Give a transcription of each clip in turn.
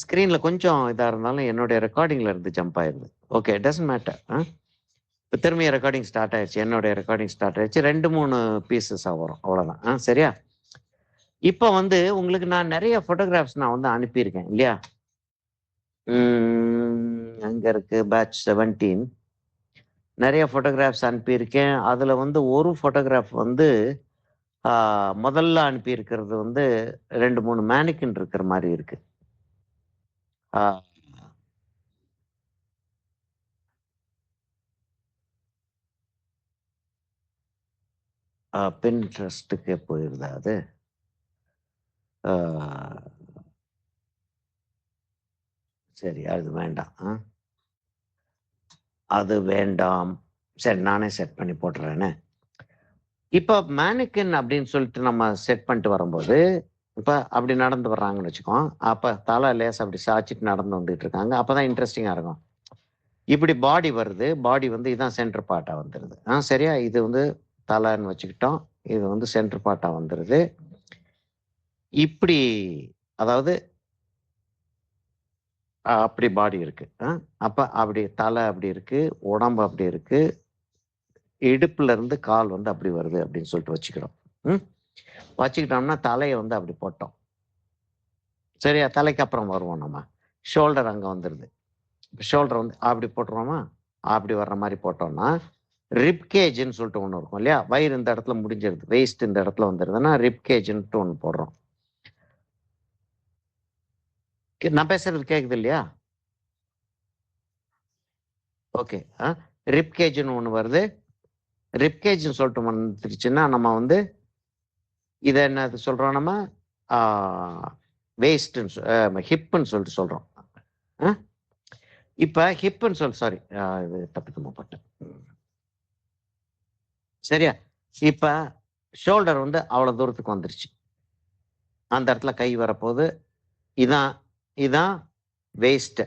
ஸ்க்ரீன்ல கொஞ்சம் இதா இருந்தாலும் என்னுடைய ரெக்கார்டிங்ல இருந்து ஜம்ப் ஆயிருது. ஓகே. Doesn't matter. இப்ப திரும்பியும் ரெக்கார்டிங் ஸ்டார்ட் ஆயிருச்சு. என்னுடைய ரெக்கார்டிங் ஸ்டார்ட் ஆயிருச்சு. 2, 3 பீசஸா வரும். அவ்வளோதான். சரியா? இப்ப வந்து உங்களுக்கு நான் நெறைய ஃபோட்டோகிராஃப்ஸ் நான் வந்து அனுப்பியிருக்கேன் இல்லையா? அங்க இருக்கு பேட்ச் 17. நெறைய ஃபோட்டோகிராஃப்ஸ் அனுப்பியிருக்கேன். அதுல வந்து ஒரு ஃபோட்டோகிராஃப் வந்து ஆ முதல்ல அனுப்பியிருக்கிறது வந்து 2, 3 மேனிக்வின் இருக்கிற மாரி இருக்கு. ஆ. பின்ட்ரெஸ்ட்டுக்கே போயிருதா அது? ஆ. சரி அது வேண்டாம். அது வேண்டாம். சரி நானே செட் பண்ணி போட்டுறேனே. இப்ப மேனிக்வின் அப்படின்னு சொல்லிட்டு நம்ம செட் பண்ணிட்டு வரும்போது, இப்ப அப்படி நடந்து வர்றாங்கன்னு வச்சுக்கோ. அப்ப தலை லேசா அப்படி சாய்ச்சிட்டு நடந்து வந்துட்டு இருக்காங்க. அப்பதான் இன்ட்ரஸ்டிங்கா இருக்கும். இப்படி பாடி வருது. பாடி வந்து இதான் சென்டர் பார்ட்டா வந்துருது. சரியா? இது வந்து தலைன்னு வச்சுக்கிட்டோம். இது வந்து சென்டர் பார்ட்டா வந்துருது. இப்படி அதாவது அப்படி பாடி இருக்கு. அப்ப அப்படி தலை அப்படி இருக்கு, உடம்பு அப்படி இருக்கு, இடுப்புல இருந்து கால் வந்து அப்படி வருது அப்படின்னு சொல்லிட்டு வச்சுக்கிறோம். ம். வச்சுக்கிட்டோம்னா தலைய வந்து அப்படி போட்டோம். சரியா? தலைக்கு அப்புறம் வருவோம் நம்ம. ஷோல்டர் அங்க வந்துருது. ஷோல்டர் வந்து அப்படி போட்டுருவோமா? அப்படி வர்ற மாரி போட்டோம்னா, ரிப் கேஜ்ன்னு சொல்லிட்டு ஒண்ணு இருக்கும் இல்லையா? வயிறு இந்த இடத்துல முடிஞ்சிருது. வெயிஸ்ட் இந்த இடத்துல வந்துருதுன்னா, ரிப் கேஜ்ன்ட்டு ஒண்ணு போடுறோம். நான் பேசுறது கேக்குது இல்லையா? ஓகே. ரிப் கேஜ்ன்னு ஒண்ணு வருது. ரிப் கேஜ்ன்னு சொல்லிட்டு வந்துருச்சுன்னா, நம்ம வந்து இத என்னது சொல்றோம் நம்ம? ஆ வேஸ்ட்ன்னு ஹிப்ன்னு சொல்லிட்டு சொல்றோம். அ இப்ப ஹிப்ன்னு சாரி இது தப்பு தப்பா போட்டேன். சரியா? இப்ப ஷோல்டர் வந்து அவ்வளோ தூரத்துக்கு வந்துருச்சு. அந்த இடத்துல கை வரப்போது. இதான் இதான் வேஸ்ட்.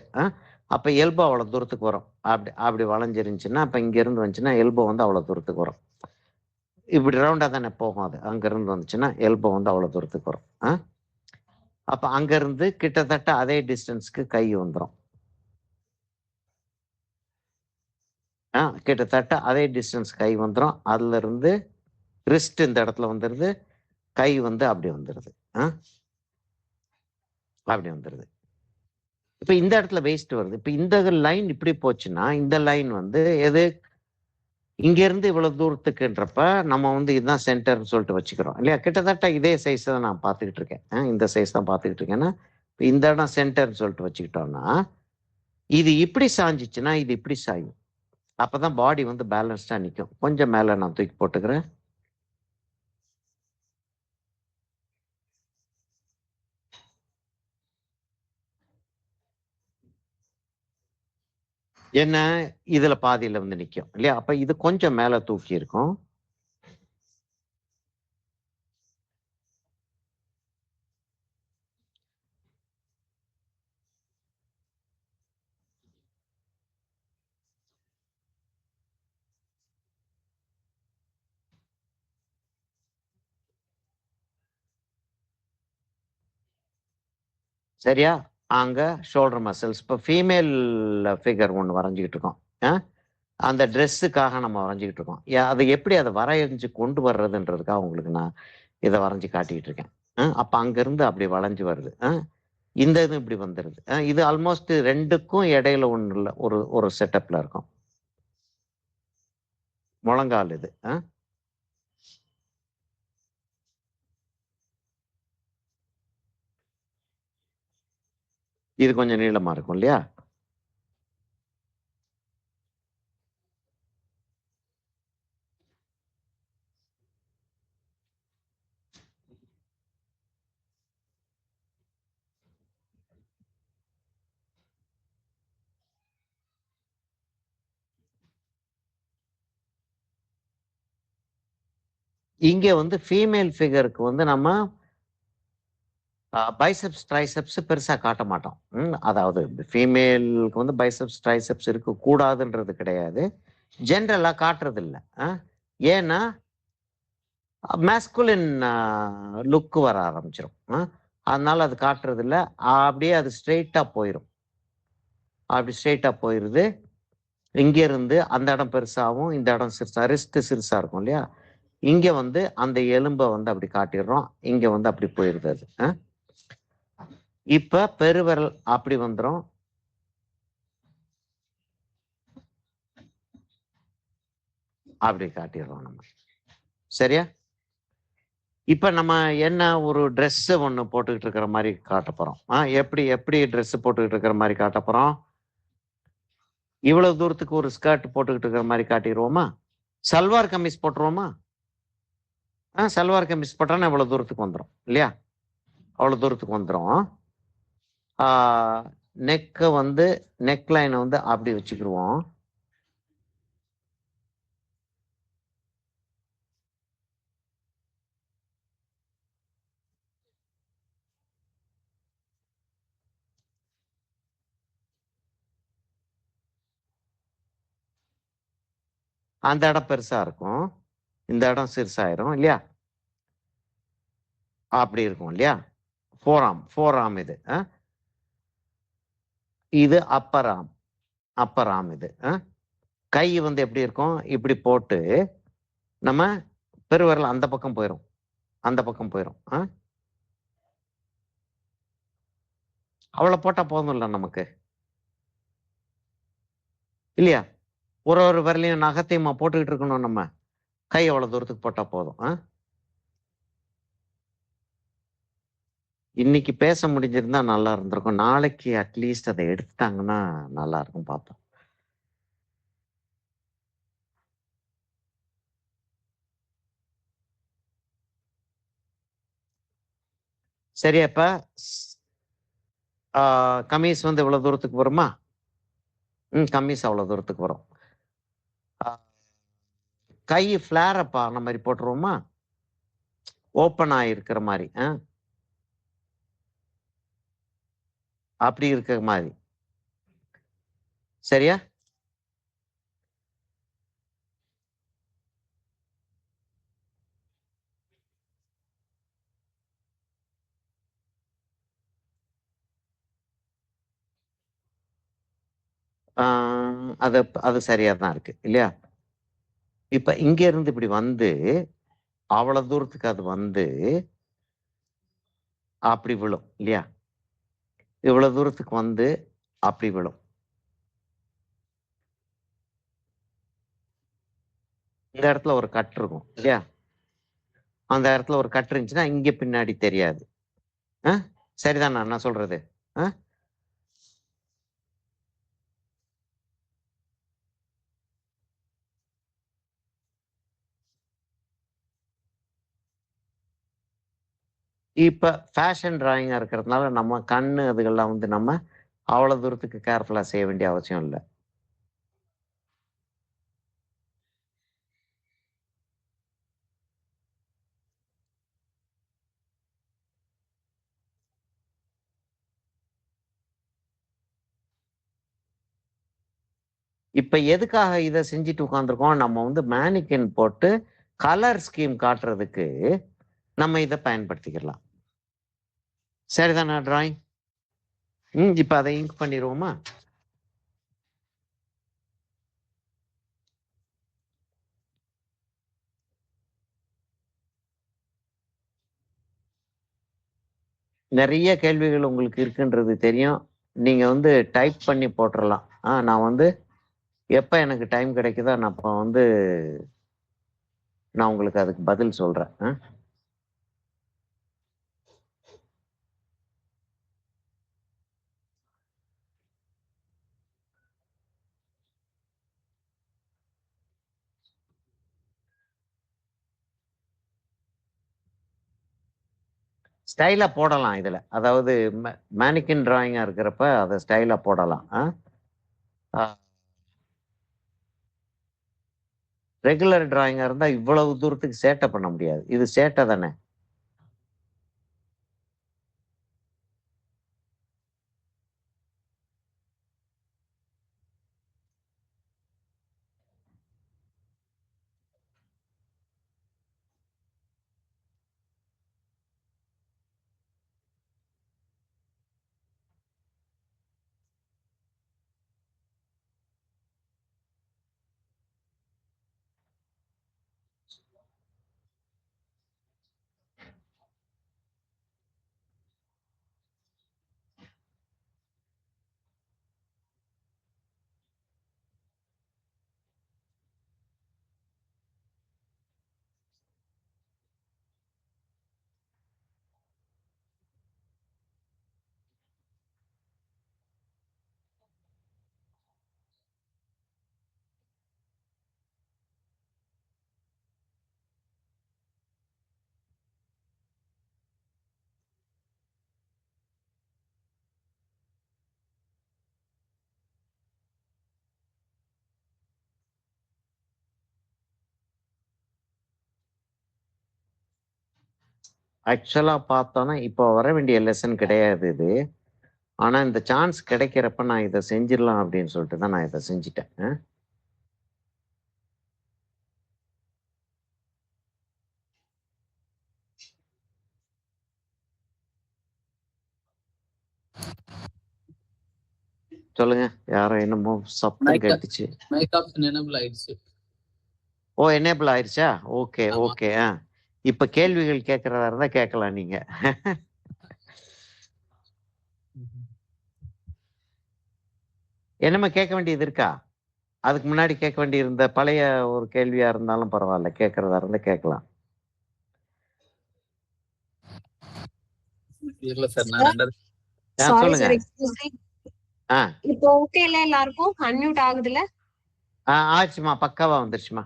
அப்ப எல்போ அவ்வளோ தூரத்துக்கு வரும். அப்படி அப்படி வளைஞ்சிருந்துச்சுன்னா, அப்ப இங்கேருந்து வந்துச்சுன்னா, எல்போ வந்து அவ்வளோ தூரத்துக்கு வரும். இப்படி ரவுண்டா தானே போகும் அது. அங்கருந்து வந்துச்சுன்னா, எல்போ வந்து அவ்வளோ தூரத்துக்கு வரும். அப்ப அங்கருந்து கிட்டத்தட்ட அதே டிஸ்டன்ஸ்க்கு கை வந்துரும். கிட்டத்தட்ட அதே டிஸ்டன்ஸ் கை வந்துரும். அதுலருந்து ரிஸ்ட் இந்த இடத்துல வந்துருது. கை வந்து அப்படி வந்துருது. அ அப்படி வந்துருது. இப்ப இந்த இடத்துல வேஸ்ட் வருது. இப்ப இந்த லைன் இப்படி போச்சுன்னா, இந்த லைன் வந்து எது? இங்கேருந்து இவ்வளவு தூரத்துக்குன்றப்ப, நம்ம வந்து இதுதான் சென்டர்ன்னு சொல்லிட்டு வச்சுக்கிறோம். இல்லையா? கிட்டத்தட்ட இதே சைஸ் தான் நான் பார்த்துக்கிட்டு இருக்கேன். இந்த சைஸ் தான் பார்த்துக்கிட்டு இருக்கேன்னா, இந்த இடம் சென்டர்ன்னு சொல்லிட்டு வச்சுக்கிட்டோம்னா, இது இப்படி சாஞ்சுச்சுன்னா, இது இப்படி சாயும். அப்பதான் பாடி வந்து பேலன்ஸ்டா நிக்கும். கொஞ்சம் மேல நான் தூக்கி போட்டுக்கிறேன். என்ன? இதுல பாதியில வந்து நிக்கும். இல்லையா? அப்ப இது கொஞ்சம் மேல தூக்கி இருக்கும். சரியா? அங்க ஷோல்டர் மசில்ஸ். இப்ப ஃபீமேல் ஃபிகர் ஒண்ணு வரைஞ்சுகிட்டு இருக்கோம். அ அந்த ட்ரெஸ்ஸுக்காக நம்ம வரைஞ்சுகிட்டு இருக்கோம். அது எப்படி அத வரைஞ்சு கொண்டு வர்றதுன்றதுக்காக உங்களுக்கு நான் இத வரைஞ்சு காட்டிட்டு இருக்கேன். அப்ப அங்கருந்து அப்படி வளைஞ்சு வருது. இந்த இது இப்படி வந்துருது. இது ஆல்மோஸ்ட் 2க்கும் இடையில ஒண்ணுல ஒரு ஒரு செட்டப்ல இருக்கும். முழங்கால் இது. இது கொஞ்சம் நீளமா இருக்கும் இல்லையா? இங்க வந்து ஃபீமேல் ஃபிகருக்கு வந்து நம்ம பைசெப்ஸ், ட்ரைசெப்ஸ் பெருசா காட்ட மாட்டோம். அதாவது ஃபீமேலுக்கு வந்து பைசெப்ஸ், ட்ரைசெப்ஸ் இருக்கக்கூடாதுன்றது கிடையாது. ஜென்ரலா காட்டுறதில்ல. ஏன்னா, மாஸ்குலின் லுக் வர ஆரம்பிச்சுரும். அதனால அது காட்டுறது இல்ல. அப்படியே அது ஸ்ட்ரெயிட்டா போயிரும். அப்படி ஸ்ட்ரெயிட்டா போயிருது. இங்க இருந்து அந்த இடம் பெருசாவும், இந்த இடம் சிறுசா ரிஸ்ட் சிறுசா இருக்கும் இல்லையா? இங்க வந்து அந்த எலும்ப வந்து அப்படி காட்டிடுறோம். இங்க வந்து அப்படி போயிருது அது. இப்ப பெருவிரல் அப்படி வந்துரும். அப்படி காட்டிடுறோம் நம்ம. சரியா? இப்ப நம்ம என்ன ஒரு ட்ரெஸ் ஒண்ணு போட்டுக்கிட்டு இருக்கிற மாரி காட்டப் போறோம். எப்படி எப்படி ட்ரெஸ் போட்டுக்கிட்டு இருக்கிற மாரி காட்டப் போறோம்? இவ்வளவு தூரத்துக்கு ஒரு ஸ்கர்ட் போட்டுக்கிட்டு இருக்கிற மாரி காட்டிருவோமா? சல்வார் கமீஸ் போட்டுருவோமா? சல்வார் கமீஸ் போட்டோம்னா இவ்வளவு தூரத்துக்கு வந்துரும். இல்லையா? அவ்வளவு தூரத்துக்கு வந்துரும். ஆ நெக்க வந்து நெக் லைன வந்து அப்படி வச்சுக்கிருவோம். அந்த இடம் பெருசா இருக்கும். இந்த இடம் சிறுசாயிரும் இல்லையா? அப்படி இருக்கும் இல்லையா? ஃபோர் ஆர்ம் இது. இது அப்பர் ஆர்ம் இது. கை வந்து எப்படி இருக்கும்? இப்படி போட்டு நம்ம பெருவிரல் அந்த பக்கம் போயிரும். அந்த பக்கம் போயிரும். அவ்வளோ போட்டா போதும்ல நமக்கு. இல்லையா? ஒரு ஒரு விரலையும் நகத்தையுமா போட்டுக்கிட்டு இருக்கணும் நம்ம. கை அவ்வளோ தூரத்துக்கு போட்டா போதும். இன்னைக்கு பேச முடிஞ்சிருந்தா நல்லா இருந்திருக்கும். நாளைக்கு அட்லீஸ்ட் அத எடுத்துட்டாங்கன்னா நல்லா இருக்கும் பார்ப்போம். சரியா இப்ப கமீஸ் வந்து இவ்வளோ தூரத்துக்கு வருமா? கம்மீஸ் அவ்வளோ தூரத்துக்கு வரும். அ கை ஃப்ளேர் ஆன மாரி போட்டுருவோமா? ஓப்பன் ஆயிருக்கிற மாரி. அப்படி இருக்கிற மாரி. சரியா? ஆ அது அது சரியா தான் இருக்கு. இல்லையா? இப்ப இங்க இருந்து இப்படி வந்து, அவ்வளோ தூரத்துக்கு அது வந்து, அப்படி விழும். இல்லையா? இவ்வளோ தூரத்துக்கு வந்து, அப்படி விழும். இந்த இடத்துல ஒரு கட் இருக்கும். இல்லையா? அந்த இடத்துல ஒரு கட் இருந்துச்சுன்னா, இங்க பின்னாடி தெரியாது. அ சரிதானா நான் சொல்றது? அ இப்ப ஃபேஷன் டிராயிங்கா இருக்கிறதுனால, நம்ம கண்ணு அதுகெல்லாம் வந்து நம்ம அவ்வளோ தூரத்துக்கு கேர்ஃபுல்லா செய்ய வேண்டிய அவசியம் இல்ல. இப்ப எதுக்காக இத செஞ்சுட்டு உட்கார்ந்துருக்கோம்? நம்ம வந்து மேனிக்வின் போட்டு கலர் ஸ்கீம் காட்டுறதுக்கு நம்ம இத பயன்படுத்திக்கலாம். சரிதானா டிராயிங்? இப்ப அத இங்க் பண்ணிருவோமா? நெறைய கேள்விகள் உங்களுக்கு இருக்குன்றது தெரியும். நீங்க வந்து டைப் பண்ணி போட்டுறலாம். நான் வந்து எப்ப எனக்கு டைம் கிடைக்குதோ, நான் அப்ப வந்து நான் உங்களுக்கு அதுக்கு பதில் சொல்றேன். ஸ்டைலா போடலாம் இதுல. அதாவது மேனிக்வின் டிராயிங்கா இருக்கிறப்ப அத ஸ்டைலா போடலாம். அ ரெகுலர் டிராயிங்கா இருந்தா இவ்வளவு தூரத்துக்கு சேட்ட பண்ண முடியாது. இது சேட்ட தானே! ஆக்சுவலா பார்த்தோம்னா, இப்போ வர வேண்டிய லெசன் கிடையாது இது. ஆனா, இந்த சான்ஸ் கிடைக்கிறப்ப நான் இத செஞ்சிரலாம் அப்படின்னு சொல்லிட்டு தான் நான் இத செஞ்சுட்டேன். சொல்லுங்க. யாரோ என்னமோ சத்தம் கேட்டுச்சு. மைக் ஆப்ஷன் எனேபிள் ஆயிடுச்சு. ஓ! எனேபிள் ஆயிருச்சா? Okay, okay. இப்ப கேள்விகள் கேட்கிறதா இருந்தா கேட்கலாம் நீங்க. என்னம்மா கேட்க வேண்டியது இருக்கா? அதுக்கு முன்னாடி கேட்க வேண்டியிருந்த பழைய ஒரு கேள்வியா இருந்தாலும் பரவால்ல. கேட்கிறதா இருந்தா கேட்கலாம். இல்ல சார், நான் ரெண்டாவது. சாரி சொல்லுங்க. Sir, excuse me. இப்போ ஓகேல எல்லாருக்கும் அன்மியூட் ஆகுதுல? ஆச்சுமா, பக்காவா வந்துருச்சுமா.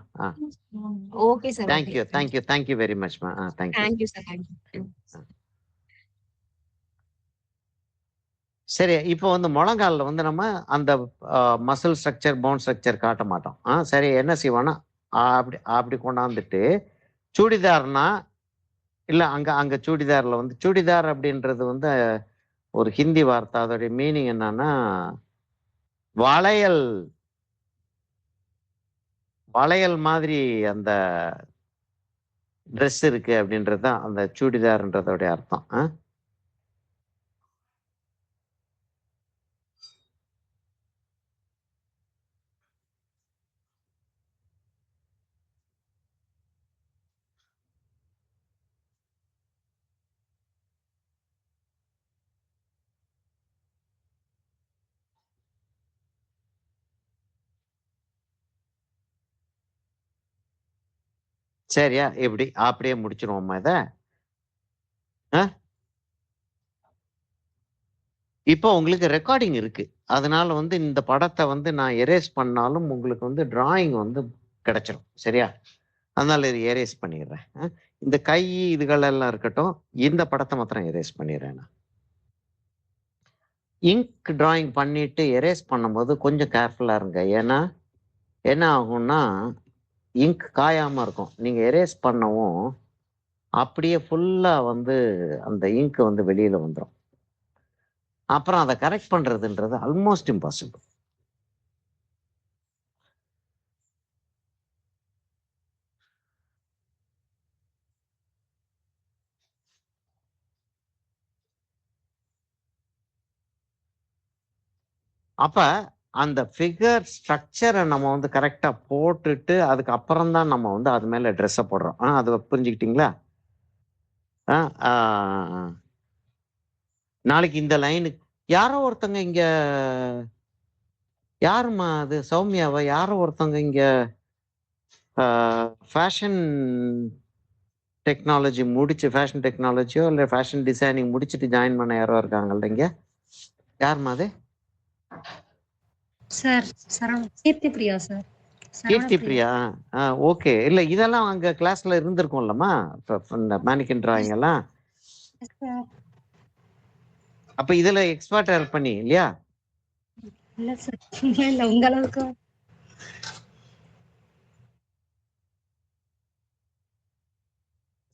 Okay sir. Thank you very மச்மா. Thank you sir. சரி, இப்போ வந்து முழங்கால்ல வந்து நம்ம அந்த மசில் ஸ்ட்ரக்சர், போன் ஸ்ட்ரக்சர் காட்ட மாட்டோம். சரி, என்ன செய்வோம்னா, அப்படி அப்படி கொண்டாந்துட்டு சுடிதார்னா இல்ல அங்க அங்க சுடிதார்ல வந்து சுடிதார் அப்படின்றது வந்து ஒரு ஹிந்தி வார்த்தை. அதோடைய மீனிங் என்னன்னா, வளையல் வளையல் மாதிரி அந்த ட்ரெஸ் இருக்கு அப்படின்றது தான் அந்த சுடிதார்ன்றதோடைய அர்த்தம். சரியா? எப்படி அப்படியே முடிச்சிருவோமா இத? இப்போ உங்களுக்கு ரெக்கார்டிங் இருக்கு. அதனால வந்து இந்த படத்த வந்து நான் எரேஸ் பண்ணாலும் உங்களுக்கு வந்து டிராயிங் வந்து கிடைச்சிரும். சரியா? அதனால இத எரேஸ் பண்ணிடுறேன். இந்த கை இதுகள் எல்லாம் இருக்கட்டும். இந்த படத்த மாத்திரம் எரேஸ் பண்ணிடுறேன் நான். இங்க் டிராயிங் பண்ணிட்டு எரேஸ் பண்ணும்போது கொஞ்சம் கேர்ஃபுல்லா இருங்க. ஏன்னா, என்ன ஆகும்னா, இங்க் காயாம இருக்கும். நீங்க எரேஸ் பண்ணவும், அப்படியே ஃபுல்லா வந்து அந்த இங்க் வந்து வெளியில வந்துரும். அப்புறம் அத கரெக்ட் பண்றதுன்றது ஆல்மோஸ்ட் இம்பாசிபிள். அப்ப அந்த ஃபிகர் ஸ்ட்ரக்சரை நம்ம வந்து கரெக்டா போட்டுட்டு அதுக்கு அப்புறம் தான் நம்ம வந்து அது மேல ட்ரெஸ்ஸை போடுறோம். அது புரிஞ்சுக்கிட்டீங்களா? நாளைக்கு இந்த லைனுக்கு யாரோ ஒருத்தங்க இங்க, யாருமா அது? சௌமியாவா? யாரோ ஒருத்தங்க இங்க ஃபேஷன் டெக்னாலஜி முடிச்சு, ஃபேஷன் டெக்னாலஜியோ இல்ல ஃபேஷன் டிசைனிங் முடிச்சுட்டு ஜாயின் பண்ண யாரோ இருக்காங்கல்ல இங்க? யாருமா அது? சார், கீர்த்தி பிரியா சார். கீர்த்தி பிரியா. ஓகே. இல்ல இதெல்லாம் அங்க கிளாஸ்ல இருந்திருக்கும்லம்மா, இந்த மேனிக்கின் டிராயிங் எல்லாம். அப்ப இதுல எக்ஸ்பர்ட்டா இருப்ப நீ இல்லையா? இல்ல சார், இல்ல உங்க அளவுக்கு.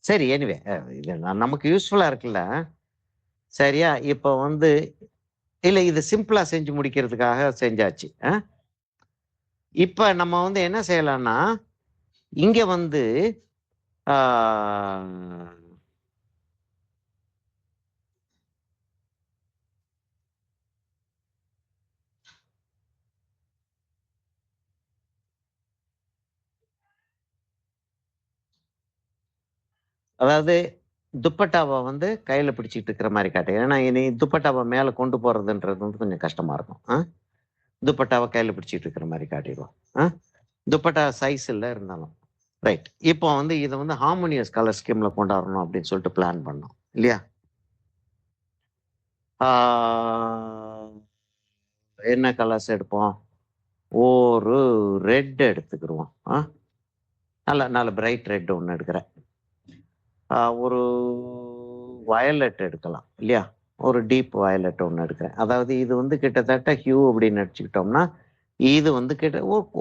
சரி, எனிவே இது நமக்கு யூஸ்ஃபுல்லா இருக்குல்ல. சரியா? இப்போ வந்து இல்ல இது சிம்பிளா செஞ்சு முடிக்கிறதுக்காக செஞ்சாச்சு. இப்ப நம்ம வந்து என்ன செய்யலாம்னா, இங்க வந்து அதாவது துப்பட்டாவை வந்து கையில பிடிச்சிட்டு இருக்கிற மாதிரி காட்டு. ஏன்னா இனி துப்பட்டாவை மேல கொண்டு போறதுன்றது வந்து கொஞ்சம் கஷ்டமா இருக்கும். துப்பட்டாவை கையில பிடிச்சிட்டு இருக்கிற மாதிரி காட்டிடுவோம். துப்பட்டா சைஸ் இல்ல இருந்தாலும் ரைட். இப்போ வந்து இதை வந்து ஹார்மோனியஸ் கலர் ஸ்கீம்ல கொண்டாடணும் அப்படின்னு சொல்லிட்டு பிளான் பண்ணோம் இல்லையா? என்ன கலர்ஸ் எடுப்போம்? ஒரு ரெட் எடுத்துக்கிடுவோம். நல்ல நல்ல பிரைட் ரெட் ஒன்று எடுக்கிறேன். ஒரு வயலட் எடுக்கலாம் இல்லையா? ஒரு டீப் வயலட் ஒன்று எடுக்கிறேன். அதாவது இது வந்து கிட்டத்தட்ட ஹியூ அப்படின்னு நடிச்சுக்கிட்டோம்னா, இது வந்து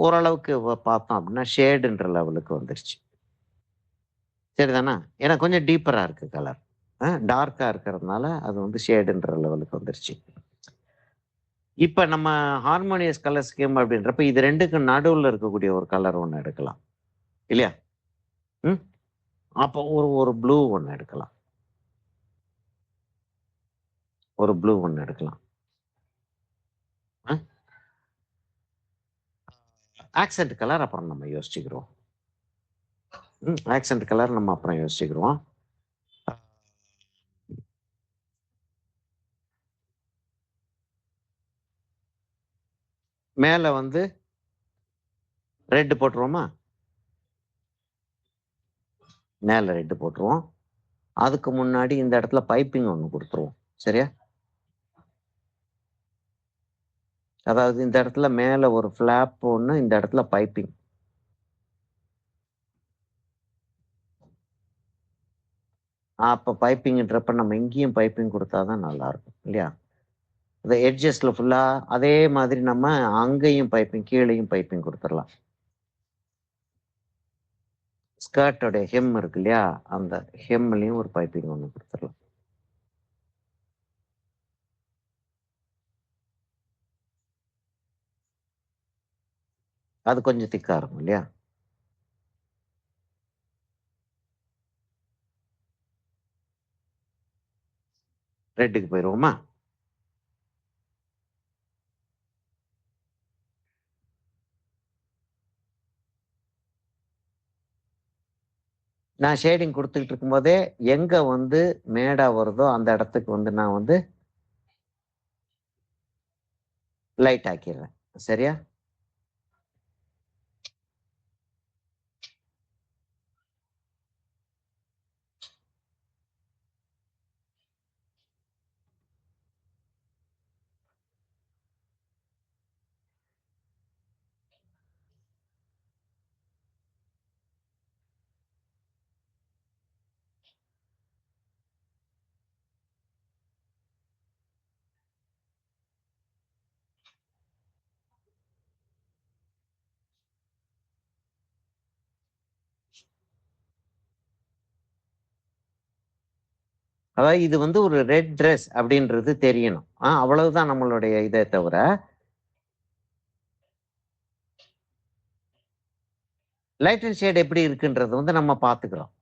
ஓரளவுக்கு பார்த்தோம் அப்படின்னா ஷேடுன்ற லெவலுக்கு வந்துருச்சு. சரிதானா? ஏன்னா கொஞ்சம் டீப்பரா இருக்கு கலர். டார்க்கா இருக்கிறதுனால அது வந்து ஷேடுன்ற லெவலுக்கு வந்துருச்சு. இப்ப நம்ம ஹார்மோனியஸ் கலர் ஸ்கீம் அப்படின்றப்ப இது 2க்கும் நடுவுல இருக்கக்கூடிய ஒரு கலர் ஒண்ணு எடுக்கலாம். இல்லையா? ம். அப்போ ஒரு ஒரு ப்ளூ ஒண்ணு எடுக்கலாம். ஒரு ப்ளூ ஒண்ணு எடுக்கலாம். அ ஆக்சென்ட் கலர் அப்புறம் நம்ம யோசிச்சுக்கிறோம். ஆக்சென்ட் கலர் நம்ம அப்புறம் யோசிச்சுக்கிறோம். மேல வந்து ரெட் போட்டுருவோமா? மேல ரெட் போட்டுருவோம். அதுக்கு முன்னாடி இந்த இடத்துல பைப்பிங் ஒண்ணு குடுத்துருவோம். சரியா? அதாவது இந்த இடத்துல மேல ஒரு ஃப்ளாப் ஒண்ணு, இந்த இடத்துல பைப்பிங். அப்ப பைப்பிங்ன்றப்ப நம்ம இங்கேயும் பைப்பிங் குடுத்தா தான் நல்லாருக்கும். இல்லையா? இந்த எட்ஜஸ்ல ஃபுல்லா அதே மாதிரி நம்ம அங்கேயும் பைப்பிங், கீழயும் பைப்பிங் குடுத்துறலாம். ஸ்கர்ட்டோட ஹெம் இருக்கு இல்லையா? அந்த ஹெம்லயும் ஒரு பைப்பிங் ஒண்ணு குடுத்துறலாம். அது கொஞ்சம் திக்கா இருக்கும் இல்லையா? ரெட்டுக்கு போயிருவோமா? நான் ஷேடிங் குடுத்துக்கிட்டு இருக்கும்போதே, எங்க வந்து மேடா வருதோ அந்த இடத்துக்கு வந்து நான் வந்து லைட் ஆக்கிர்றேன். சரியா? அதாவது இது வந்து ஒரு ரெட் ட்ரெஸ் அப்படின்றது தெரியணும். அவ்வளவுதான் நம்மளுடைய இதே தவிர, லைட் அண்ட் ஷேட் எப்படி இருக்குன்றது வந்து நம்ம பார்த்துக்கிறோம்.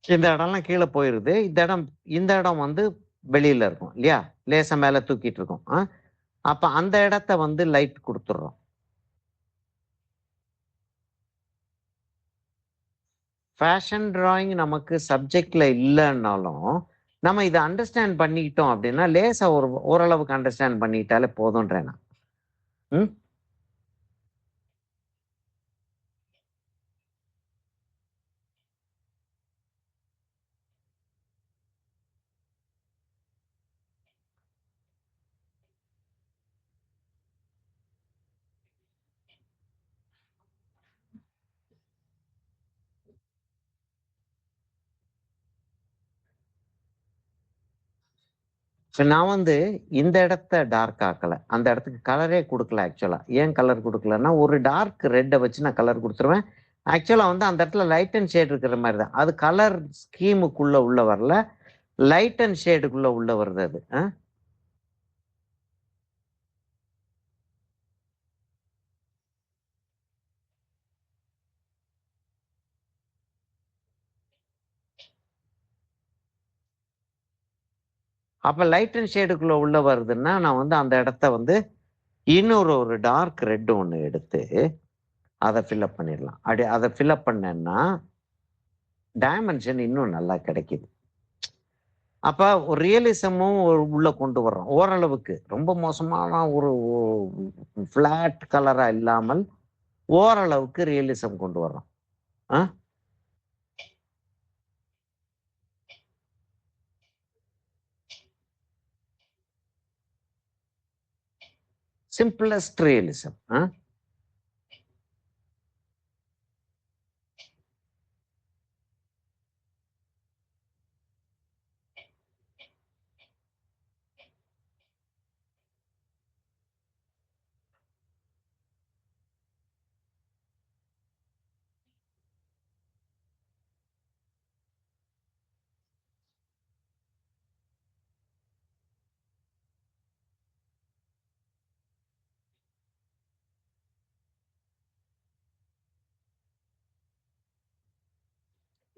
இந்த இடம்லாம் கீழ போயிருது. இந்த இடம் வந்து வெளியில இருக்கும் இல்லையா? லேசா மேல தூக்கிட்டு இருக்கும். அப்ப அந்த இடத்த வந்து லைட் குடுத்துடுறோம். ஃபேஷன் டிராயிங் நமக்கு சப்ஜெக்ட்ல இல்லன்னாலும், நம்ம இத அண்டர்ஸ்டாண்ட் பண்ணிக்கிட்டோம் அப்படின்னா, லேசா ஓரளவுக்கு அண்டர்ஸ்டாண்ட் பண்ணிக்கிட்டாலே போதுன்றேன் நான். ம். இப்ப நான் வந்து இந்த இடத்த டார்க் ஆக்கல. அந்த இடத்துக்கு கலரே குடுக்கல ஆக்சுவலா. ஏன் கலர் குடுக்கலன்னா, ஒரு டார்க் ரெட்ட வச்சு நான் கலர் குடுத்துருவேன். ஆக்சுவலா வந்து அந்த இடத்துல லைட் அண்ட் ஷேட் இருக்கிற மாரி தான். அது கலர் ஸ்கீமுக்குள்ள உள்ள வரல. லைட் அண்ட் ஷேடுக்குள்ள உள்ள வருது அது. அப்ப லைட் அண்ட் ஷேடுக்குள்ள உள்ள வருதுன்னா, நான் வந்து அந்த இடத்த வந்து இன்னொரு டார்க் ரெட் ஒண்ணு எடுத்து, அத ஃபில் அப் பண்ணிடலாம். அத ஃபில் அப் பண்ணேன்னா, டைமென்ஷன் இன்னும் நல்லா கிடைக்குது. அப்ப ஒரு ரியலிசமும் உள்ள கொண்டு வர்றோம். ஓரளவுக்கு. ரொம்ப மோசமான ஒரு ஃப்ளாட் கலரா இல்லாமல், ஓரளவுக்கு ரியலிசம் கொண்டு வர்றோம். ஆ சிம்ப்ளஸ்ட் ரியலிசம்.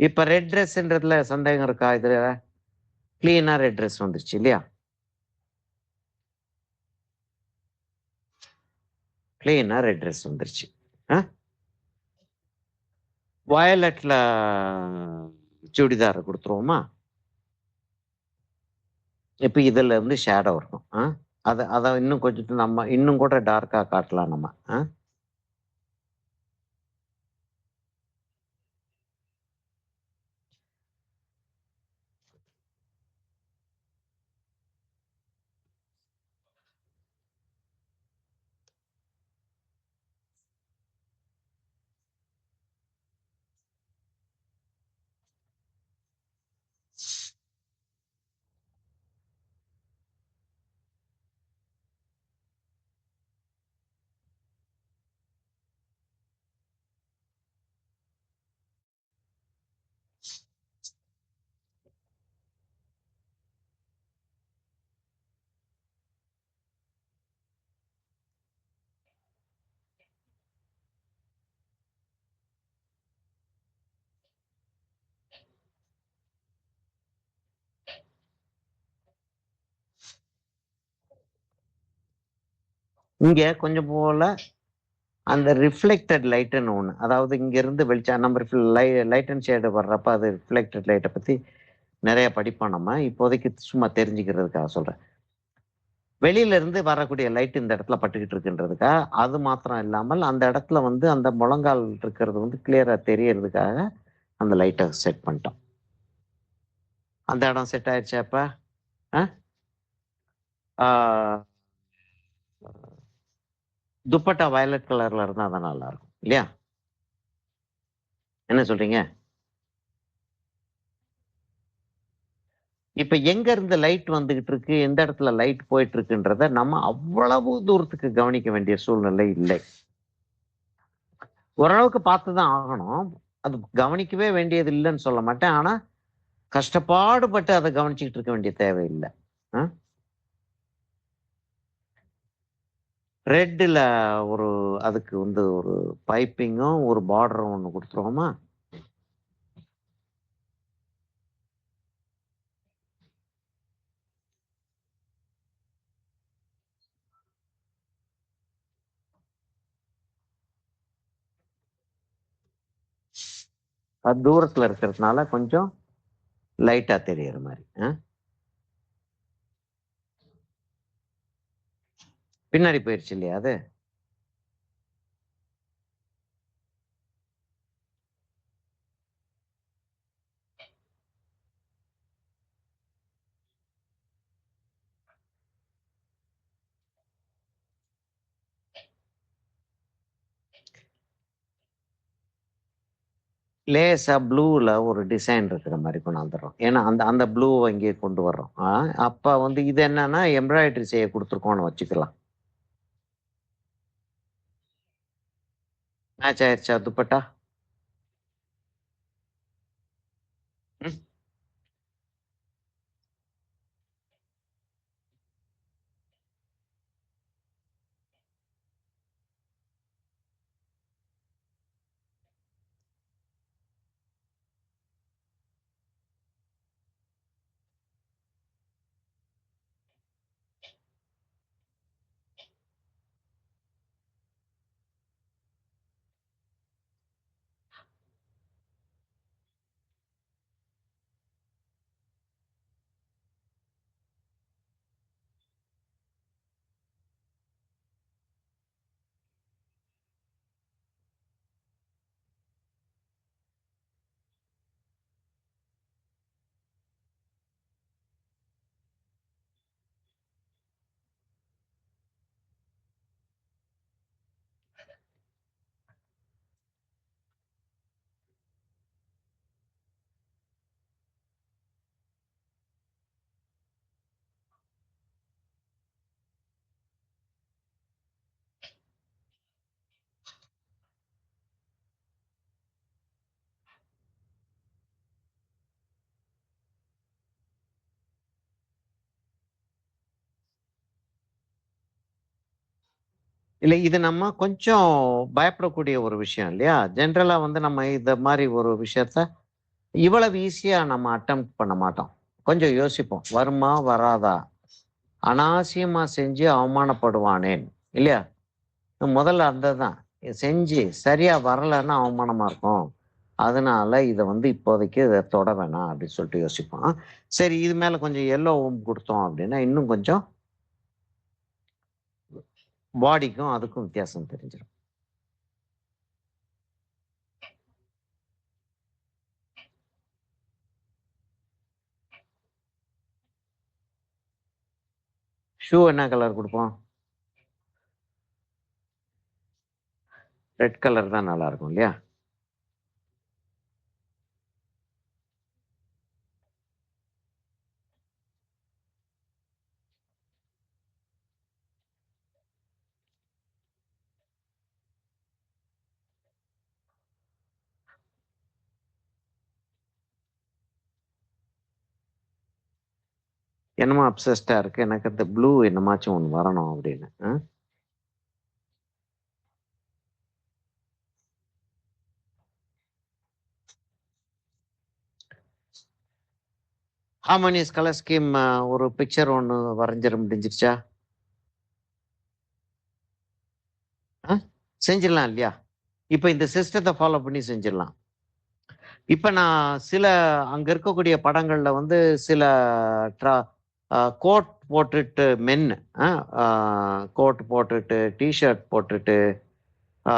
இப்ப ரெட் ட்ரெஸ்ன்றதுல சந்தேகம் இருக்கா? இதுல கிளீனா ரெட் ட்ரெஸ் வந்துருச்சு இல்லையா? கிளீனா ரெட் ட்ரெஸ் வந்துருச்சு. வயலட்ல சுடிதார் கொடுத்துருவோமா? இப்ப இதுல இருந்து ஷேடோ இருக்கும். அத இன்னும் கொஞ்சம் நம்ம இன்னும் கூட டார்க்கா காட்டலாம் நம்ம. இங்க கொஞ்சம் போல அந்த ரிஃப்ளெக்டட் லைட்டுன்னு ஒண்ணு. அதாவது இங்க இருந்து வெளிச்சம் நம்ம லைட் அண்ட் ஷேடு வர்றப்ப அது ரிஃப்ளெக்டட் லைட்டை பத்தி நிறைய படிப்போம் நம்ம. இப்போதைக்கு சும்மா தெரிஞ்சுக்கிறதுக்காக சொல்றேன். வெளியில இருந்து வரக்கூடிய லைட் இந்த இடத்துல பட்டுக்கிட்டு இருக்குன்றதுக்காக, அது மாத்திரம் இல்லாமல் அந்த இடத்துல வந்து அந்த முழங்கால் இருக்கிறது வந்து கிளியரா தெரியறதுக்காக அந்த லைட்டை செட் பண்ணிட்டோம். அந்த இடம் செட் ஆயிடுச்சா இப்ப? துப்பட்டா வயலட் கலர்ல இருந்தா தான் நல்லா இருக்கும் இல்லையா? என்ன சொல்றீங்க? இப்ப எங்க இருந்து லைட் வந்துகிட்டு இருக்கு, எந்த இடத்துல லைட் போயிட்டு இருக்குன்றத நம்ம அவ்வளவு தூரத்துக்கு கவனிக்க வேண்டிய சூழ்நிலை இல்லை. ஓரளவுக்கு பார்த்துதான் ஆகணும். அது கவனிக்கவே வேண்டியது இல்லைன்னு சொல்ல மாட்டேன். ஆனா கஷ்டப்பாடுபட்டு அதை கவனிச்சுக்கிட்டு இருக்க வேண்டிய தேவையில்லை. ரெட்ல ஒரு அதுக்கு வந்து ஒரு பைப்பிங்கும் ஒரு பார்டரும் ஒண்ணு கொடுத்துருவோமா? அது தூரத்துல இருக்கிறதுனால கொஞ்சம் லைட்டா தெரியற மாதிரி. பின்னாடி போயிருச்சு இல்லையா அது? லேசா ப்ளூல ஒரு டிசைன் இருக்கிற மாதிரி கொண்டாந்துடுறோம். ஏன்னா அந்த அந்த ப்ளூவை இங்கே கொண்டு வர்றோம். அப்ப வந்து இது என்னன்னா எம்ப்ராய்டரி செய்ய கொடுத்துருக்கோம்னு வச்சுக்கலாம். மேட்ச் ஆயிடுச்சா துப்பட்டா? இல்ல இது நம்ம கொஞ்சம் பயப்படக்கூடிய ஒரு விஷயம் இல்லையா? ஜென்ரலா வந்து நம்ம இந்த மாதிரி ஒரு விஷயத்த இவ்வளவு ஈஸியா நம்ம அட்டெம்ப்ட் பண்ண மாட்டோம். கொஞ்சம் யோசிப்போம். வருமா? வராதா? அனாவசியமா செஞ்சு அவமானப்படுவானேன். இல்லையா? முதல்ல அந்த தான். செஞ்சு சரியா வரலன்னா அவமானமா இருக்கும். அதனால இத வந்து இப்போதைக்கு இத தொட வேணாம் அப்படின்னு சொல்லிட்டு யோசிப்போம். சரி இது மேல கொஞ்சம் எல்லோ ஓம் குடுத்தோம் அப்படின்னா, இன்னும் கொஞ்சம் பாடிக்கும் அதுக்கும் வித்தியாசம் தெரிஞ்சிரும். ஷூ என்ன கலர் குடுப்போம்? ரெட் கலர் தான் நல்லா இருக்கும் இல்லையா? என்னமோ அப்சஸ்டா இருக்கு. எனக்கு அந்த ப்ளூ என்னமாச்சும் ஒண்ணு வரணும் அப்படின்னு. ஹார்மோனியஸ் கலர் ஸ்கீம் ஒரு பிக்சர் ஒண்ணு வரைஞ்சிட முடிஞ்சிருச்சா? செஞ்சிடலாம் இல்லையா? இப்ப இந்த சிஸ்டத்த ஃபாலோ பண்ணி செஞ்சிடலாம். இப்ப நான் சில அங்க இருக்கக்கூடிய படங்கள்ல வந்து சில ட்ரா கோட் போட்டுட்டு மென் கோட் போட்டுட்டு, டீ ஷர்ட் போட்டுட்டு ஆ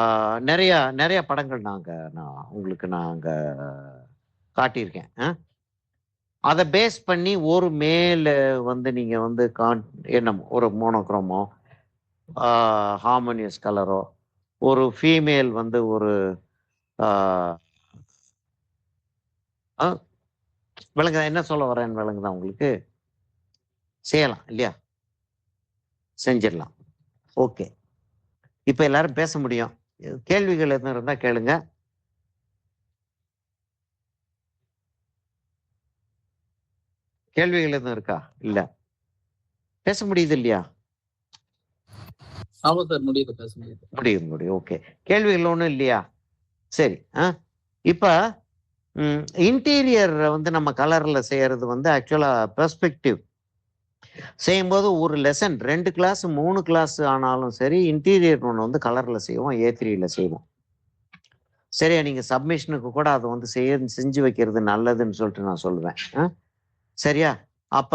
நெறைய நெறைய படங்கள் நான் உங்களுக்கு அங்க காட்டியிருக்கேன். அத பேஸ் பண்ணி ஒரு மேல் வந்து நீங்க வந்து என்ன ஒரு மோனோக்ரோமோ, ஆ ஹார்மோனியஸ் கலரோ, ஒரு ஃபீமேல் வந்து ஒரு ஆ அ விளங்குதா? என்ன சொல்ல வரேன்னு விளங்குதா உங்களுக்கு? செய்யலாம் இல்லையா? செஞ்சிடலாம். ஓகே. இப்ப எல்லாரும் பேச முடியும். கேள்விகள் எதுவும் இருந்தா கேளுங்க. கேள்விகள் எதுவும் இருக்கா? இல்ல. பேச முடியுது இல்லையா? ஆமா சார், முடியுது, பேச முடியுது. முடியும். ஓகே. கேள்விகள் ஒண்ணும் இல்லையா? சரி. இப்ப இன்டீரியர் வந்து நம்ம கலர்ல செய்யறது வந்து ஆக்சுவலா பெர்ஸ்பெக்டிவ். செய்யும்போது ஒரு லெசன் 2 கிளாஸ், 3 கிளாஸ் ஆனாலும் சரி, இன்டீரியர் ஒண்ணு வந்து கலர்ல செய்வோம். A3ல செய்வோம். சரியா? நீங்க சப்மிஷனுக்கு கூட அத வந்து செஞ்சு வைக்கிறது நல்லதுன்னு சொல்லிட்டு நான் சொல்லுவேன். சரியா? அப்ப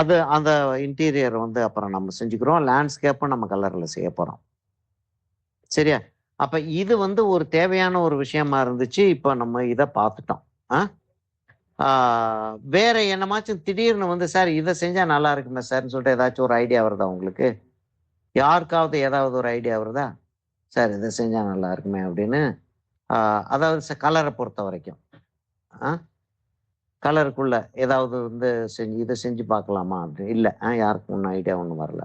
அது அந்த இன்டீரியர் வந்து அப்புறம் நம்ம செஞ்சுக்கிறோம். லேண்ட்ஸ்கேப்பும் நம்ம கலர்ல செய்ய போறோம். சரியா? அப்ப இது வந்து ஒரு தேவையான ஒரு விஷயமா இருந்துச்சு. இப்ப நம்ம இத பார்த்துட்டோம். ஆ? ஆ வேற என்னமாச்சும் திடீர்னு வந்து, "சார் இத செஞ்சா நல்லா இருக்குமே சார்ன்னு" சொல்லிட்டு ஏதாச்சும் ஒரு ஐடியா வருதா உங்களுக்கு? யாருக்காவது ஏதாவது ஒரு ஐடியா வருதா? "சார் இத செஞ்சா நல்லா இருக்குமே" அப்படின்னு. ஆ அதாவது கலர பொறுத்தவரைக்கும். ஆ கலருக்குள்ள ஏதாவது வந்து இத செஞ்சு பார்க்கலாமா? அப்படி இல்ல. யாருக்கும் ஒண்ணும் ஐடியா ஒண்ணும் வரல.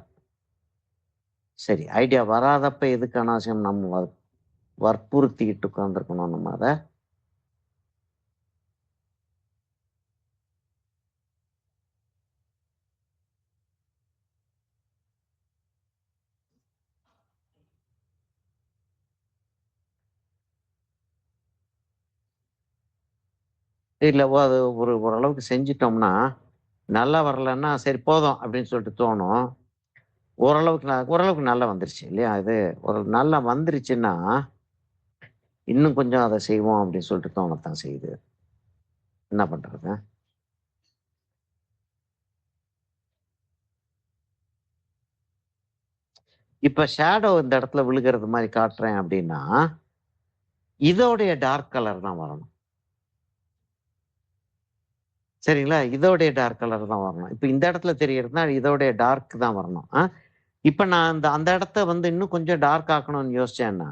சரி. ஐடியா வராதப்ப எதுக்கு அனாவசியம் நம்ம வற்புறுத்திக்கிட்டு உட்கார்ந்துருக்கணும் நம்ம அத? இல்ல அது ஓரளவுக்கு செஞ்சுட்டோம்னா, நல்லா வரலன்னா, சரி போதும் அப்படின்னு சொல்லிட்டு தோணும். ஓரளவுக்கு நல்லா வந்துருச்சு இல்லையா? இது ஒரு நல்லா வந்துருச்சுன்னா, இன்னும் கொஞ்சம் அத செய்வோம் அப்படின்னு சொல்லிட்டு தோணத்தான் செய்யுது. என்ன பண்றது? இப்ப ஷேடோ இந்த இடத்துல விழுகிறது மாரி காட்டுறேன் அப்படின்னா, இதோடைய டார்க் கலர் தான் வரணும். சரிங்களா? இதோடைய டார்க் கலர் தான் வரணும். இப்ப இந்த இடத்துல தெரியறதுன்னா, இதோடைய டார்க் தான் வரணும். இப்ப நான் அந்த இடத்த வந்து இன்னும் கொஞ்சம் டார்க் ஆக்கணும்னு யோசிச்சேன்னா,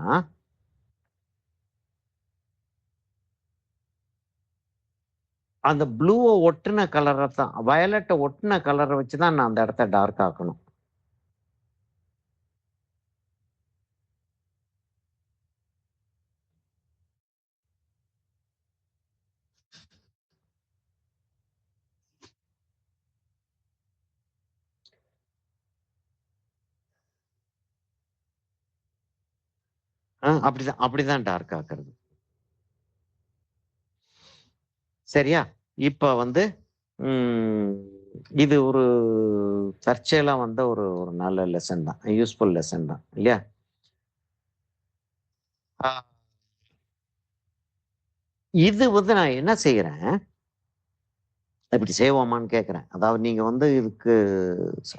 அந்த ப்ளூவ ஒட்டுன கலர தான் வயலட்ட ஒட்டுன கலர வச்சு தான் நான் அந்த இடத்த டார்க் ஆக்கணும். அப்படிதான் அப்படிதான் டார்க் ஆக்குறது. சரியா? இப்ப வந்து இது ஒரு தற்செயலா வந்த ஒரு ஒரு நல்ல லெசன் தான். யூஸ்ஃபுல் லெசன் தான் இல்லையா? ஆ. இது வந்து நான் என்ன செய்றேன், இப்படி செய்வோமான்னு கேட்கிறேன். அதாவது நீங்க வந்து இதுக்கு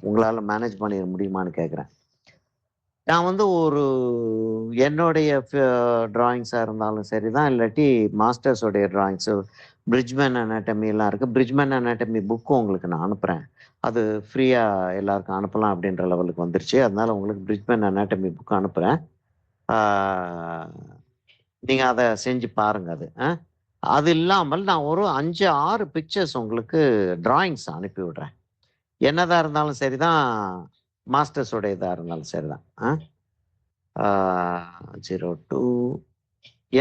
உங்களால மேனேஜ் பண்ணிற முடியுமான்னு கேட்கிறேன். நான் வந்து ஒரு என்னுடைய டிராயிங்ஸா இருந்தாலும் சரிதான், இல்லாட்டி மாஸ்டர்ஸோடைய டிராயிங்ஸு, பிரிட்ஜ்மேன் அனாட்டமி எல்லாம் இருக்கு. பிரிட்ஜ்மேன் அனாட்டமி புக்கும் உங்களுக்கு நான் அனுப்புறேன். அது ஃப்ரீயா எல்லாருக்கும் அனுப்பலாம் அப்படின்ற லெவலுக்கு வந்துருச்சு. அதனால உங்களுக்கு பிரிட்ஜ்மேன் அனாட்டமி புக் அனுப்புறேன். ஆ நீங்க அத செஞ்சு பாருங்க அது. அது இல்லாமல் நான் ஒரு 5, 6 பிக்சர்ஸ் உங்களுக்கு டிராயிங்ஸ் அனுப்பி விடுறேன். என்னதா இருந்தாலும் சரிதான், மாஸ்டர்ஸோட இதா இருந்தாலும் சரிதான். 02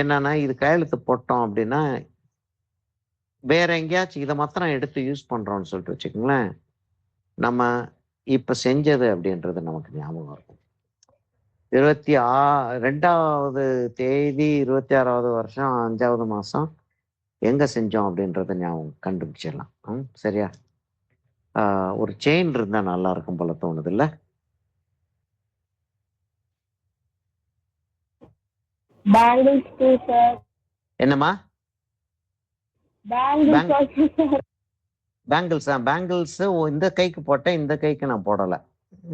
என்னன்னா, இது கையெழுத்து போட்டோம் அப்படின்னா, வேற எங்கேயாச்சும் இத மாத்திரம் எடுத்து யூஸ் பண்றோம்னு சொல்லிட்டு வச்சுக்கங்களேன், நம்ம இப்ப செஞ்சது அப்படின்றது நமக்கு ஞாபகம் இருக்கும். 2வது தேதி 26வது வருஷம் 5வது மாசம் எங்க செஞ்சோம் அப்படின்றத ஞாபகம் கண்டுபிடிச்சிடலாம். சரியா? ஒரு செயின் இருந்தா நல்லா இருக்கும் போல தோணுதுல்ல? Bangles too sir. என்னம்மா? பேங்கிள்ஸ் பேங்கிள்ஸா? பேங்கிள்ஸ் இந்த கைக்கு போட்டேன், இந்த கைக்கு நான் போடல.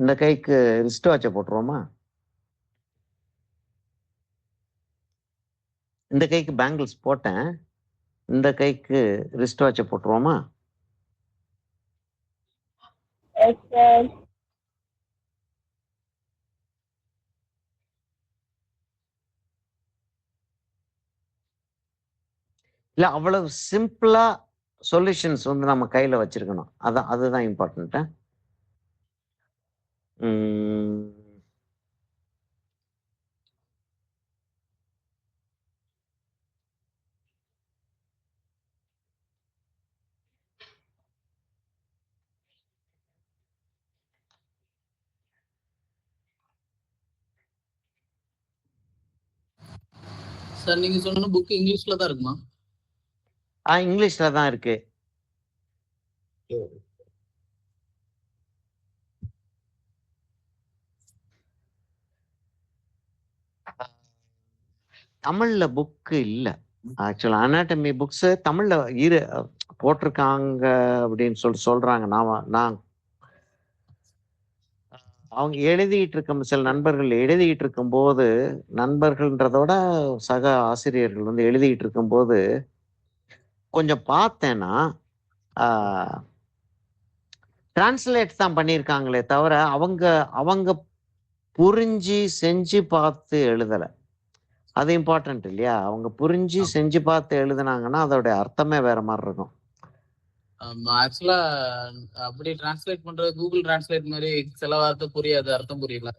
இந்த கைக்கு ரிஸ்ட் வாட்ச போட்டுருவோமா? இந்த கைக்கு பேங்கிள்ஸ் போட்டேன். இந்த கைக்கு ரிஸ்ட் வாட்ச போட்டுருவோமா? Yes sir. இல்ல அவ்வளவு சிம்பிளா சொல்யூஷன்ஸ் வந்து நம்ம கையில வச்சிருக்கணும். அதுதான் இம்பார்ட்டன்ட். சார் நீங்க சொன்ன புக் இங்கிலீஷ்ல தான் இருக்குமா? இங்கிலீஷ்ல தான் இருக்கு. தமிழ்ல புக் இல்ல. ஆக்சுவலா அனாட்டமி புக்ஸ் தமிழ்ல போட்டிருக்காங்க அப்படின்னு சொல்றாங்க. நான் அவங்க எழுதிட்டு இருக்கும் சில நண்பர்கள் எழுதிட்டு இருக்கும்போது, நண்பர்கள்ன்றதோட சக ஆசிரியர்கள் வந்து எழுதிட்டு இருக்கும்போது கொஞ்சம் பார்த்தேன்னா, டிரான்ஸ்லேட் தான் பண்ணியிருக்காங்களே தவிர அவங்க புரிஞ்சு செஞ்சு பார்த்து எழுதல. அது இம்பார்ட்டன்ட் இல்லையா? அவங்க புரிஞ்சு செஞ்சு பார்த்து எழுதுனாங்கன்னா அதோட அர்த்தமே வேற மாதிரி இருக்கும். ஆக்சுவலா அப்படி டிரான்ஸ்லேட் பண்றது கூகுள் டிரான்ஸ்லேட் மாதிரி சில வார்த்தை புரியாது, அர்த்தம் புரியல.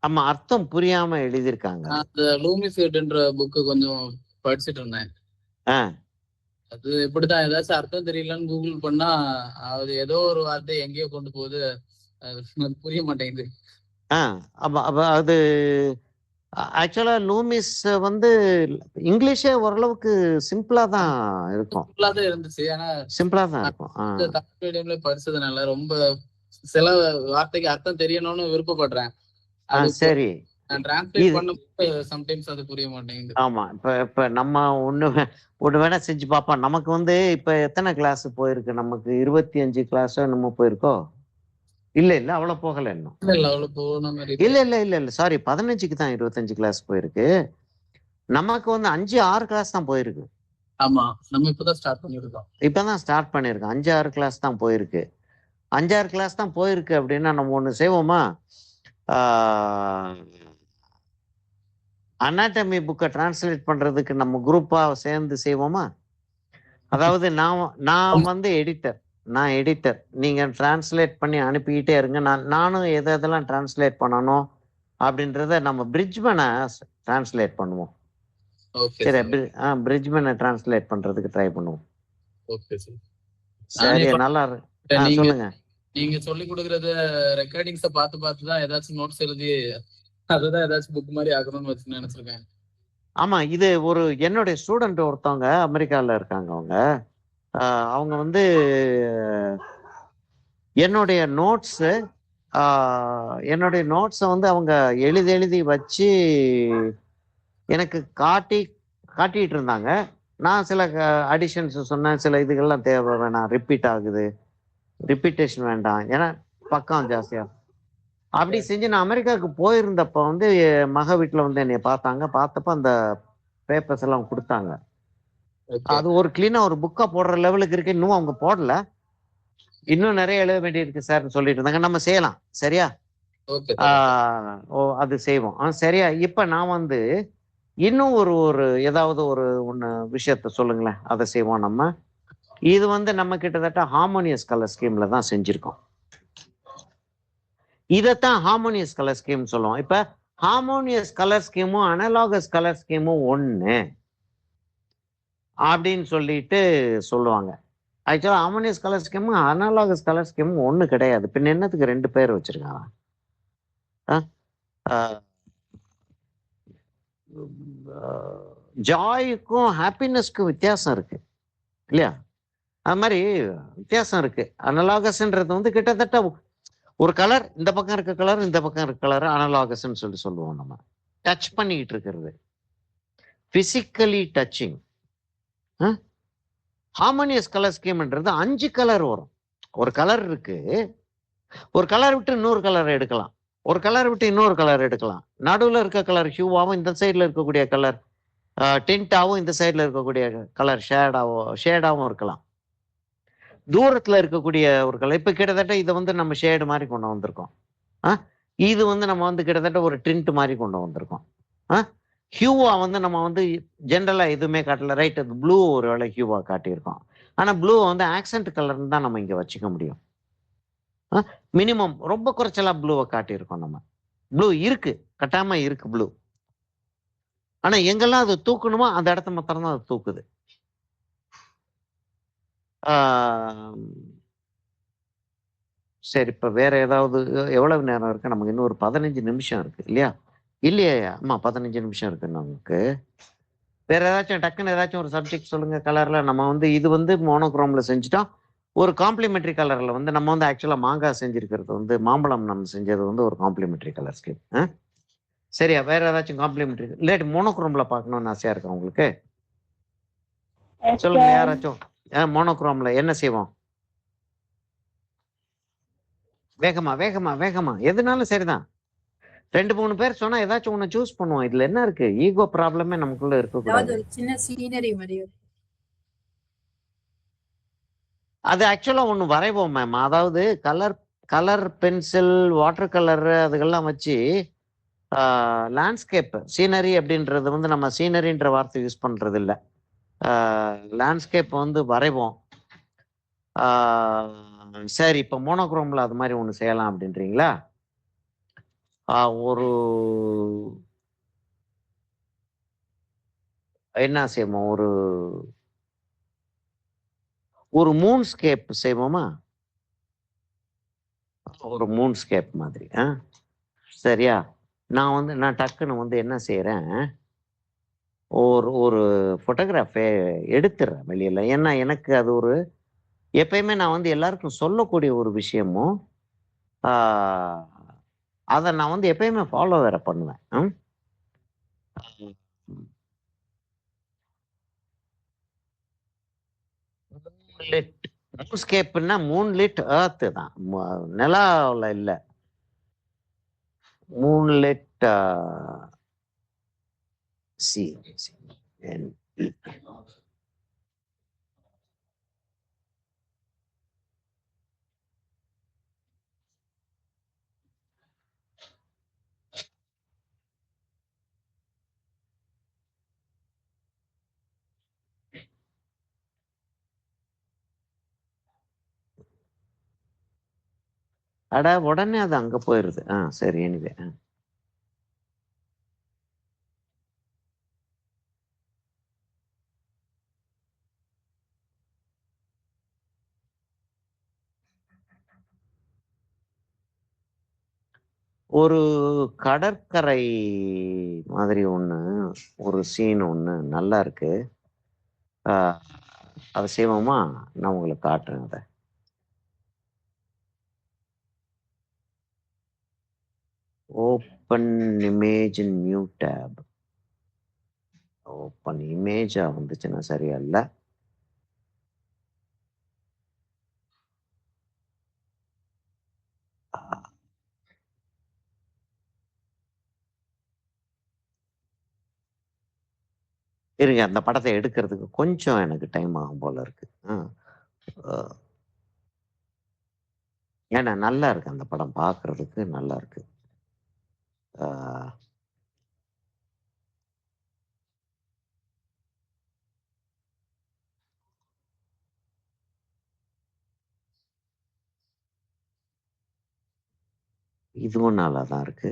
ஆமா, அர்த்தம் புரியாம எழுதியிருக்காங்க. அந்த லூமிஃபேட்ன்ற புக்கு கொஞ்சம் படிச்சுட்டு இருந்தேன். அது இப்படிதான் ஏதாச்சும் அர்த்தம் தெரியலன்னு கூகுள் பண்ணா அது ஏதோ ஒரு வார்த்தை எங்கேயோ கொண்டு போகுது, அது புரிய மாட்டேங்குது. அது ஆக்சுவலா லூமிஸ் வந்து இங்கிலீஷே ஓரளவுக்கு சிம்பிளா தான் இருக்கும். சிம்பிளா தான் இருந்துச்சு. ஆனா சிம்பிளா தான் இருக்கும். தமிழ் மீடியம்ல படிச்சதுனால ரொம்ப சில வார்த்தைக்கு அர்த்தம் தெரியணும்னு விருப்பப்படுறேன். சரி, டிரான்ஸ்லேட் பண்ணும்போது சம்டைம்ஸ் அது புரிய மாட்டேங்குது. ஆமா, இப்ப நம்ம ஒண்ணு வேணா செஞ்சு பார்ப்போம். நமக்கு வந்து இப்ப எத்தனை கிளாஸ் போயிருக்கு? நமக்கு 25 கிளாஸோ என்னமோ போயிருக்கோ? இல்ல அவ்வளவு போகல இன்னும். இல்ல சாரி, 15க்கு தான் 25 கிளாஸ் போயிருக்கு. நமக்கு வந்து 5, 6 கிளாஸ் தான் போயிருக்கு. ஆமா, நம்ம இப்பதான் ஸ்டார்ட் பண்ணிருக்கோம். இப்பதான் ஸ்டார்ட் பண்ணிருக்கோம். 5, 6 கிளாஸ் தான் போயிருக்கு. 5, 6 கிளாஸ் தான் போயிருக்கு அப்படின்னா நம்ம ஒண்ணு செய்வோமா? அனாட்டமி புக்கை டிரான்ஸ்லேட் பண்றதுக்கு நம்ம குரூப்பா சேர்ந்து செய்வோமா? அதாவது நான் வந்து நான் எடிட்டர். நீங்க டிரான்ஸ்லேட் பண்ணி அனுப்பிக்கிட்டே இருங்க. நானும் எதெல்லாம் டிரான்ஸ்லேட் பண்ணணும் அப்படின்றத நம்ம பிரிட்ஜ்மேனை டிரான்ஸ்லேட் பண்ணுவோம். சரி, பிரிட்ஜ்மேனை டிரான்ஸ்லேட் பண்றதுக்கு ட்ரை பண்ணுவோம். சரி, நல்லா சொல்லுங்க. நீங்க சொல்லி கொடுக்கறத ரெக்கார்டிங்ஸ பார்த்து தான் ஏதாச்சும் நோட்ஸ் எழுதி அதுதான் ஏதாச்சும் புக் மாதிரி ஆகணும்னு வச்சு நினைச்சிருக்கேன். ஆமா, இது ஒரு என்னுடைய ஸ்டூடெண்ட் ஒருத்தவங்க அமெரிக்கால இருக்காங்க. அவங்க அவங்க வந்து என்னுடைய நோட்ஸை வந்து அவங்க எழுதி வச்சு எனக்கு காட்டிட்டு இருந்தாங்க. நான் சில அடிஷன்ஸ் சொன்னேன், சில இதுகள்லாம் தேவை வேணாம், ரிப்பீட் ஆகுது, ரிப்பீட்டேஷன் வேண்டாம், ஏன்னா பக்கம் ஜாஸ்தியா அப்படி செஞ்சு நான் அமெரிக்காவுக்கு போயிருந்தப்ப வந்து மக வீட்டில் வந்து என்னை பார்த்தாங்க. பார்த்தப்ப அந்த பேப்பர்ஸ் எல்லாம் கொடுத்தாங்க. அது ஒரு கிளீனா ஒரு புக்கா போடுற லெவலுக்கு இருக்கு. இன்னும் அவங்க போடல. இன்னும் நிறைய எழுத வேண்டியிருக்கு சார் சொல்லிட்டு இருந்தாங்க. நம்ம செய்யலாம், சரியா? அது செய்வோம். சரியா? இப்ப நான் வந்து இன்னும் ஒரு ஏதாவது ஒண்ணு விஷயத்த சொல்லுங்களேன், அதை செய்வோம் நம்ம. இது வந்து நம்ம கிட்டத்தட்ட ஹார்மோனியஸ் கலர் ஸ்கீம்ல தான் செஞ்சிருக்கோம். இதைத்தான் ஹார்மோனியஸ் கலர் ஸ்கீம் சொல்லுவோம். இப்ப ஹார்மோனியஸ் கலர் ஸ்கீமும் அனலாகஸ் கலர் ஸ்கீமும் ஒண்ணு அப்படின்னு சொல்லிட்டு சொல்லுவாங்க. ஆக்சுவலா ஹார்மோனியஸ் கலர் ஸ்கீமும் அனலாகஸ் கலர் ஸ்கீமும் ஒண்ணு கிடையாது. பின்ன என்னத்துக்கு 2 பேர் வச்சிருக்காங்க? ஜாய்க்கும் ஹாப்பினஸ்க்கும் வித்தியாசம் இருக்கு இல்லையா? அது மாதிரி வித்தியாசம் இருக்கு. அனலாகஸ்ன்றது வந்து கிட்டத்தட்ட ஒரு கலர், இந்த பக்கம் இருக்க கலர், இந்த பக்கம் இருக்க கலர் அனலாகஸ்ன்னு சொல்லுவோம். நம்ம டச் பண்ணிக்கிட்டு இருக்கிறது, பிசிக்கலி டச்சிங். ஹார்மோனியஸ் கலர் ஸ்கீம்ன்றது 5 கலர் வரும். ஒரு கலர் இருக்கு, ஒரு கலர் விட்டு இன்னொரு கலர் எடுக்கலாம், ஒரு கலர் விட்டு இன்னொரு கலர் எடுக்கலாம். நடுவில் இருக்க கலர் ஹியூவாகவும், இந்த சைடில் இருக்கக்கூடிய கலர் டிண்டாவும், இந்த சைடில் இருக்கக்கூடிய கலர் ஷேடாவும் இருக்கலாம். தூரத்துல இருக்கக்கூடிய ஒரு கலர், இப்ப கிட்டத்தட்ட இதை வந்து நம்ம ஷேடு மாதிரி கொண்டு வந்திருக்கோம். இது வந்து நம்ம வந்து கிட்டத்தட்ட ஒரு டிண்ட் மாதிரி கொண்டு வந்திருக்கோம். ஹியூவா வந்து நம்ம வந்து ஜென்ரலா எதுவுமே காட்டல, ரைட்? அது ப்ளூ ஒரு வேளை ஹியூவா காட்டியிருக்கோம். ஆனா ப்ளூ வந்து ஆக்சென்ட் கலர்னு தான் நம்ம இங்க வச்சுக்க முடியும். மினிமம் ரொம்ப குறைச்சலா ப்ளூவை காட்டியிருக்கோம். நம்ம ப்ளூ இருக்கு, கட்டாயமா இருக்கு ப்ளூ. ஆனா எங்கெல்லாம் அது தூக்கணுமோ அந்த இடத்த மாத்திரம் தான் அது தூக்குது. சரி, இப்ப வேற ஏதாவது எவ்வளவு நேரம் இருக்கு நமக்கு? இன்னும் ஒரு 15 நிமிஷம் இருக்கு இல்லையா? இல்லையா? ஆமா, 15 நிமிஷம் இருக்கு நமக்கு. வேற ஏதாச்சும் டக்குன்னு ஏதாச்சும் ஒரு சப்ஜெக்ட் சொல்லுங்க. கலர்ல நம்ம வந்து இது வந்து மோனோக்ரோம்ல செஞ்சுட்டோம். ஒரு காம்ப்ளிமெண்டரி கலர்ல வந்து நம்ம வந்து ஆக்சுவலா மாங்காய் செஞ்சிருக்கிறது வந்து மாம்பழம், நம்ம செஞ்சது வந்து ஒரு காம்ப்ளிமெண்டரி கலர் ஸ்கீம். சரியா? வேற ஏதாச்சும் காம்ப்ளிமெண்டரி இல்லாட்டி மோனோக்ரோம்ல பார்க்கணும்னு ஆசையா இருக்கா உங்களுக்கு? சொல்லுங்க யாராச்சும். மோனோக்ரோம்ல என்ன செய்வோம்? வேகமா வேகமா வேகமா எதுனாலும் சரிதான். 2-3 பேர் சொன்னா ஏதாச்சும் ஒண்ணு சூஸ் பண்ணுவோம். இதுல என்ன இருக்கு? ஈகோ ப்ராப்ளமே நமக்குள்ள இருக்கக்கூடாது. சின்ன சீனரி மாதிரி அது ஆக்சுவலா ஒண்ணு வரைவோம் மேம். அதாவது கலர் பென்சில், வாட்டர் கலர் அதுகெல்லாம் வச்சு லேண்ட்ஸ்கேப் சீனரி அப்படின்றது வந்து நம்ம சீனரின்ற வார்த்தை யூஸ் பண்றது இல்லை. லேண்ட்ஸ்கேப் வந்து வரைவோம். சரி, இப்போ மோனோக்ரோம்ல அது மாதிரி ஒன்று செய்யலாம் அப்படின்றீங்களா? ஒரு என்ன செய்வோம்? ஒரு மூன்ஸ்கேப் செய்வோமா? ஒரு மூன்ஸ்கேப் மாதிரி. சரியா? நான் டக்குன்னு வந்து என்ன செய்யறேன், ஒரு போட்டோகிராஃபே எடுத்துறேன் வெளியில. ஏன்னா எனக்கு அது எப்பயுமே நான் வந்து எல்லாருக்கும் சொல்லக்கூடிய ஒரு விஷயமும் அதை நான் வந்து எப்பயுமே ஃபாலோ வேற பண்ணுவேன். மூன்ஸ்கேப்னா மூன்லிட் எர்த் தான், நிலாவில் இல்லை. மூன்லிட் சி. அட உடனே அது அங்க போயிருது. சரி, எனிவே. ஒரு கடற்கரை மாதிரி ஒண்ணு, ஒரு சீன் ஒண்ணு நல்லா இருக்கு. அதை செய்வோமா? நான் உங்களுக்கு காட்டுறேன் அதை. ஓப்பன் இமேஜ் இன் நியூ டேப். ஓப்பன் இமேஜா வந்துச்சுன்னா சரியா இல்லை. இருங்க, அந்த படத்தை எடுக்கிறதுக்கு கொஞ்சம் எனக்கு டைம் ஆகும் போல இருக்கு. ஏன்னா நல்லா இருக்கு, அந்த படம் பார்க்கறதுக்கு நல்லா இருக்கு. இதுவும் நல்லா தான் இருக்கு.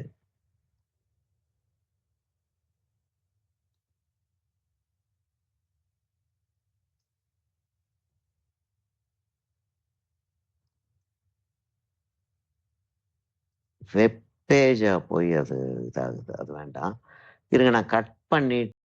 வெப் பேஜா போய் அது இதாகுது, அது வேண்டாம். இருங்க, நான் கட் பண்ணி